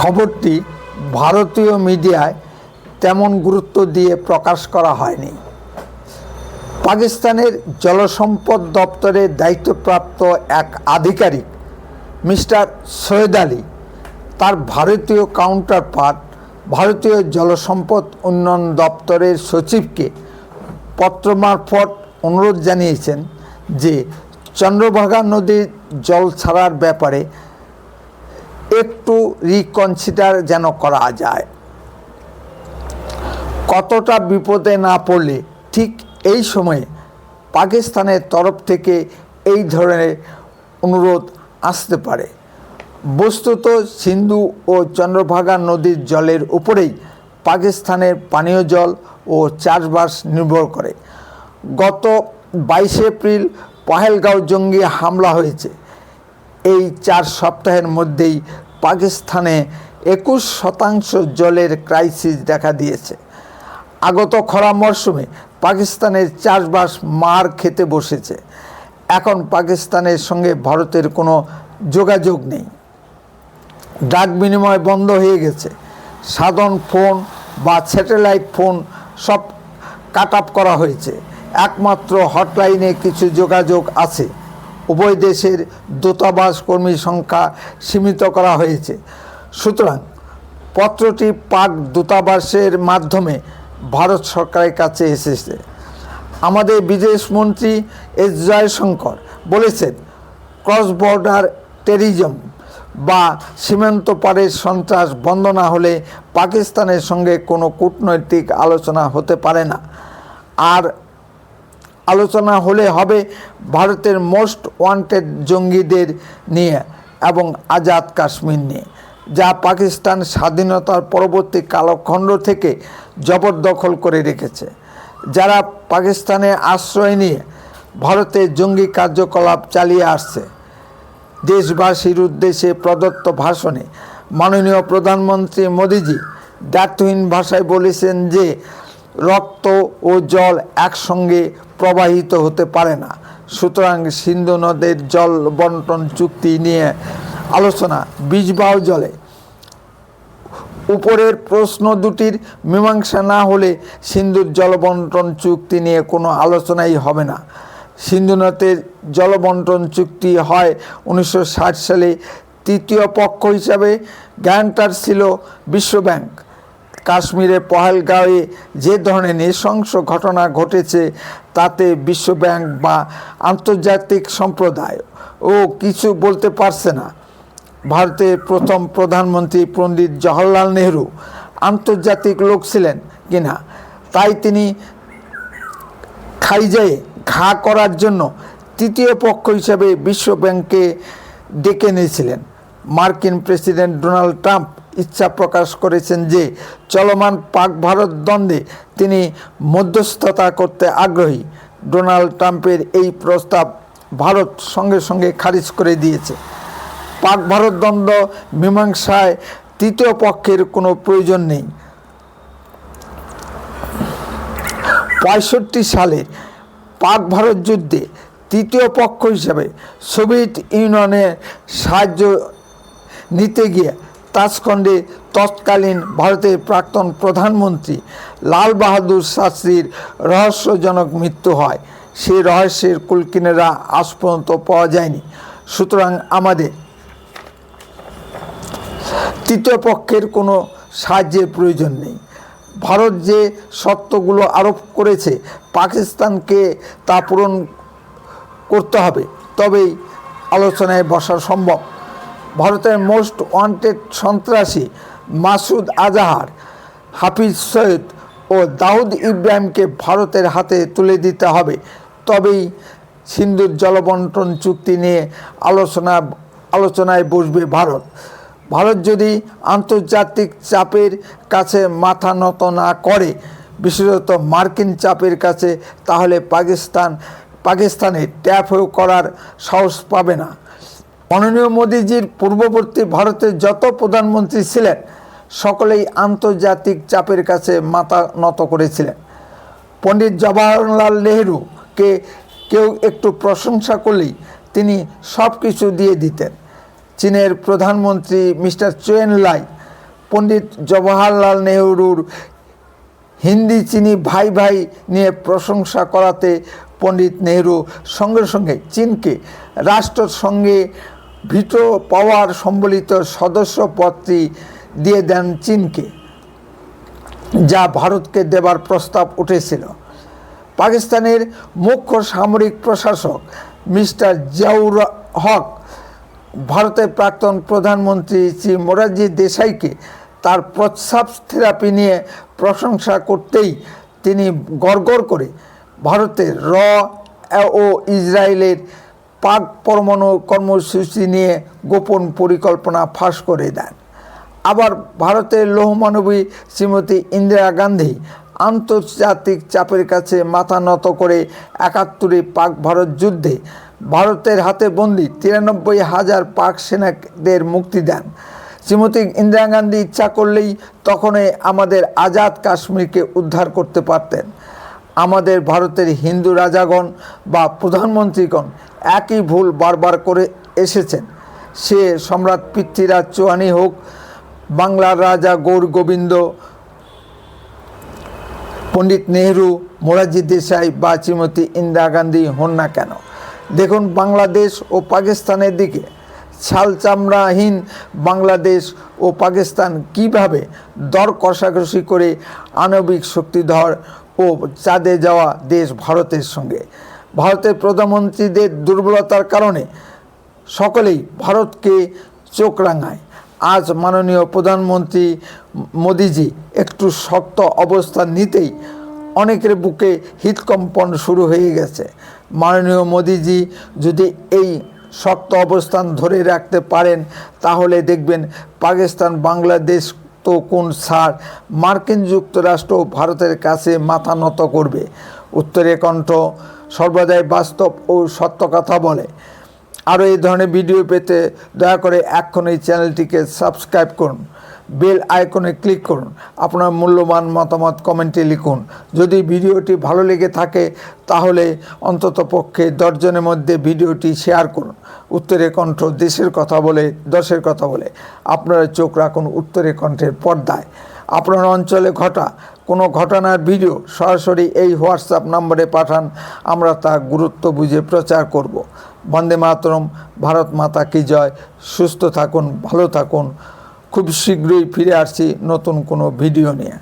খবরটি ভারতীয় মিডিয়ায় তেমন গুরুত্ব দিয়ে প্রকাশ করা হয়নি। পাকিস্তানের জলসম্পদ দপ্তরের দায়িত্বপ্রাপ্ত এক আধিকারিক মিস্টার সৈয়দ আলী তার ভারতীয় কাউন্টারপার্ট ভারতীয় জলসম্পদ উন্নয়ন দপ্তরের সচিবকে পত্র মারফত অনুরোধ জানিয়েছেন যে চন্দ্রভাগা নদীর জল ছাড়ার ব্যাপারে একটু রিকনসিডার যেন করা যায়। কতটা বিপদে না পড়লে ঠিক এই সময়ে পাকিস্তানের তরফ থেকে এই ধরনের অনুরোধ আসতে পারে। বস্তুত সিন্ধু ও চন্দ্রভাগা নদীর জলের উপরেই পাকিস্তানের পানীয় জল ও চাষবাস নির্ভর করে। গত 22 এপ্রিল পহেলগাঁও জঙ্গি হামলা হয়েছে। এই 4 সপ্তাহের মধ্যেই পাকিস্তানে 21% জলের ক্রাইসিস দেখা দিয়েছে। আগত খরা মরশুমে পাকিস্তানের চাষবাস মার খেতে বসেছে। এখন পাকিস্তানের সঙ্গে ভারতের কোনো যোগাযোগ নেই। ডাক বিনিময় বন্ধ হয়ে গেছে। সাধারণ ফোন বা স্যাটেলাইট ফোন সব কাট অফ করা হয়েছে। একমাত্র হটলাইনে কিছু যোগাযোগ আছে। উভয় দেশের দূতাবাস কর্মীর সংখ্যা সীমিত করা হয়েছে। সুতরাং পত্রটি পাক দূতাবাসের মাধ্যমে ভারত সরকারের কাছে এসেছে। আমাদের বিদেশমন্ত্রী এস জয়শঙ্কর বলেছেন, ক্রস বর্ডার টেররিজম বা সীমান্ত পারের সন্ত্রাস বন্ধ না হলে পাকিস্তানের সঙ্গে কোনো কূটনৈতিক আলোচনা হতে পারে না। আর আলোচনা হলে হবে ভারতের মোস্ট ওয়ান্টেড জঙ্গিদের নিয়ে এবং আজাদ কাশ্মীর নিয়ে, যা পাকিস্তান স্বাধীনতার পরবর্তী কালখণ্ড থেকে জবরদখল করে রেখেছে। যারা পাকিস্তানে আশ্রয় নিয়ে ভারতে জঙ্গি কার্যকলাপ চালিয়ে আসছে। দেশবাসীর উদ্দেশ্যে প্রদত্ত ভাষণে মাননীয় প্রধানমন্ত্রী মোদিজি দ্ব্যর্থহীন ভাষায় বলেছেন যে রক্ত ও জল একসঙ্গে প্রবাহিত হতে পারে না। সুতরাং সিন্ধু নদের জল বন্টন চুক্তি নিয়ে আলোচনা বিষবাও জলে। উপরের প্রশ্ন দুটির মীমাংসা না হলে সিন্ধুর জলবন্টন চুক্তি নিয়ে কোনো আলোচনাই হবে না। সিন্ধু নদের জলবন্টন চুক্তি হয় 1960 সালে। তৃতীয় পক্ষ হিসাবে গ্যারান্টার ছিল বিশ্বব্যাংক। কাশ্মীরে পহেলগাঁওয়ে যে ধরনের নৃশংস ঘটনা ঘটেছে তাতে বিশ্বব্যাংক বা আন্তর্জাতিক সম্প্রদায় ও কিছু বলতে পারছে না। ভারতের প্রথম প্রধানমন্ত্রী পণ্ডিত জওহরলাল নেহরু আন্তর্জাতিক লোক ছিলেন কিনা, তাই তিনি খাইজায়ে ঘা করার জন্য তৃতীয় পক্ষ হিসেবে বিশ্বব্যাংককে ডেকে নিয়েছিলেন। মার্কিন প্রেসিডেন্ট ডোনাল্ড ট্রাম্প ইচ্ছা প্রকাশ করেছেন যে চলমান পাক ভারত দ্বন্দ্বে তিনি মধ্যস্থতা করতে আগ্রহী। ডোনাল্ড ট্রাম্পের এই প্রস্তাব ভারত সঙ্গে সঙ্গে খারিজ করে দিয়েছে। পাক ভারত দ্বন্দ্ব মীমাংসায় তৃতীয় পক্ষের কোনো প্রয়োজন নেই। 65 সালে পাক ভারত যুদ্ধে তৃতীয় পক্ষ হিসাবে সোভিয়েত ইউনিয়নের সাহায্য নিতে গিয়ে তাশখণ্ডে তৎকালীন ভারতের প্রাক্তন প্রধানমন্ত্রী লাল বাহাদুর শাস্ত্রীর রহস্যজনক মৃত্যু হয়। সেই রহস্যের কুলকিনারা আজ পর্যন্ত পাওয়া যায়নি। সুতরাং আমাদের তৃতীয় পক্ষের কোনো সাহায্যের প্রয়োজন নেই। ভারত যে শর্তগুলো আরোপ করেছে পাকিস্তানকে তা পূরণ করতে হবে, তবেই আলোচনায় বসা সম্ভব। ভারতের মোস্ট ওয়ান্টেড সন্ত্রাসী মাসুদ আজাহার, হাফিজ সৈয়দ ও দাউদ ইব্রাহিমকে ভারতের হাতে তুলে দিতে হবে। তবেই সিন্ধুর জলবন্টন চুক্তি নিয়ে আলোচনায় বসবে ভারত। ভারত যদি আন্তর্জাতিক চাপের কাছে মাথা নত না করে, বিশেষত মার্কিন চাপের কাছে, তাহলে পাকিস্তানে ট্যাপ করার সাহস পাবে না। মাননীয় মোদিজির পূর্ববর্তী ভারতের যত প্রধানমন্ত্রী ছিলেন সকলেই আন্তর্জাতিক চাপের কাছে মাথা নত করেছিলেন। পণ্ডিত জওহরলাল নেহরুকে কেউ একটু প্রশংসা করলেই তিনি সব কিছু দিয়ে দিতেন। চীনের প্রধানমন্ত্রী মিস্টার চুয়েন লাই পণ্ডিত জওহরলাল নেহরুর হিন্দি চীনি ভাই ভাই নিয়ে প্রশংসা করাতে পণ্ডিত নেহরু সঙ্গে সঙ্গে চীনকে রাষ্ট্রসংঘে ভিটো পাওয়ার সম্বলিত সদস্যপদটি দিয়ে দেন চীনকে, যা ভারতকে দেবার প্রস্তাব উঠেছিল। পাকিস্তানের মুখ্য সামরিক প্রশাসক মিস্টার জিয়াউর হক ভারতের প্রাক্তন প্রধানমন্ত্রী শ্রী মোরারজি দেশাইকে তার প্রস্রাব থেরাপি নিয়ে প্রশংসা করতেই তিনি গড়গড় করে ভারতের ও ইসরায়েলের পাক পরমাণু কর্মসূচি নিয়ে গোপন পরিকল্পনা ফাঁস করে দেন। আবার ভারতের লৌহমানবী শ্রীমতী ইন্দিরা গান্ধী আন্তর্জাতিক চাপের কাছে মাথা নত করে ৭১ পাক ভারত যুদ্ধে ভারতের হাতে বন্দী ৯৩,০০০ পাক সেনাদের মুক্তি দেন। শ্রীমতী ইন্দিরা গান্ধী ইচ্ছা করলেই তখনই আমাদের আজাদ কাশ্মীরকে উদ্ধার করতে পারতেন। আমাদের ভারতের হিন্দু রাজাগণ বা প্রধানমন্ত্রীগণ একই ভুল বারবার করে এসেছেন। সে সম্রাট পৃথ্বীরাজ চৌহানই হোক, বাংলার রাজা গৌর গোবিন্দ, পণ্ডিত নেহরু, মোরারজি দেশাই বা শ্রীমতী ইন্দিরা গান্ধী হন না কেন, দেখুন বাংলাদেশ ও পাকিস্তানের দিকে। ছাল চামড়াহীন বাংলাদেশ ও পাকিস্তান কিভাবে দর কষাকষি করে আণবিক শক্তিধর ও চাঁদে যাওয়া দেশ ভারতের সঙ্গে। ভারতের প্রধানমন্ত্রীদের দুর্বলতার কারণে সকলেই ভারতকে চোখ রাঙায়। আজ মাননীয় প্রধানমন্ত্রী মোদিজি একটু শক্ত অবস্থান নিতেই অনেকের বুকে হৃদকম্পন শুরু হয়ে গেছে। মাননীয় মোদিজি যদি এই শক্ত অবস্থান ধরে রাখতে পারেন তাহলে দেখবেন পাকিস্তান বাংলাদেশ তো কোন ছাড়, মার্কিন যুক্তরাষ্ট্র ভারতের কাছে মাথা নত করবে। উত্তরের কণ্ঠ সর্বদাই বাস্তব ও সত্য কথা বলে। আরও এই ধরনের ভিডিও পেতে দয়া করে এক্ষুনি চ্যানেলটিকে সাবস্ক্রাইব করুন, বেল আইকনে ক্লিক করুন, আপনার মূল্যবান মতামত কমেন্টে লিখুন। যদি ভিডিওটি ভালো লেগে থাকে তাহলে অন্ততপক্ষে ১০ জনের মধ্যে ভিডিওটি শেয়ার করুন। উত্তরের কণ্ঠ দেশের কথা বলে, দশের কথা বলে। আপনারা চোখ রাখুন উত্তরের কণ্ঠের পর্দায়। আপনার অঞ্চলে ঘটা কোনো ঘটনার ভিডিও সরাসরি এই হোয়াটসঅ্যাপ নম্বরে পাঠান, আমরা তা গুরুত্ব বুঝে প্রচার করব। বন্দে মাতরম, ভারত মাতা কি জয়। সুস্থ থাকুন, ভালো থাকুন। খুব শীঘ্রই ফিরে আসছি নতুন কোনো ভিডিও নিয়ে।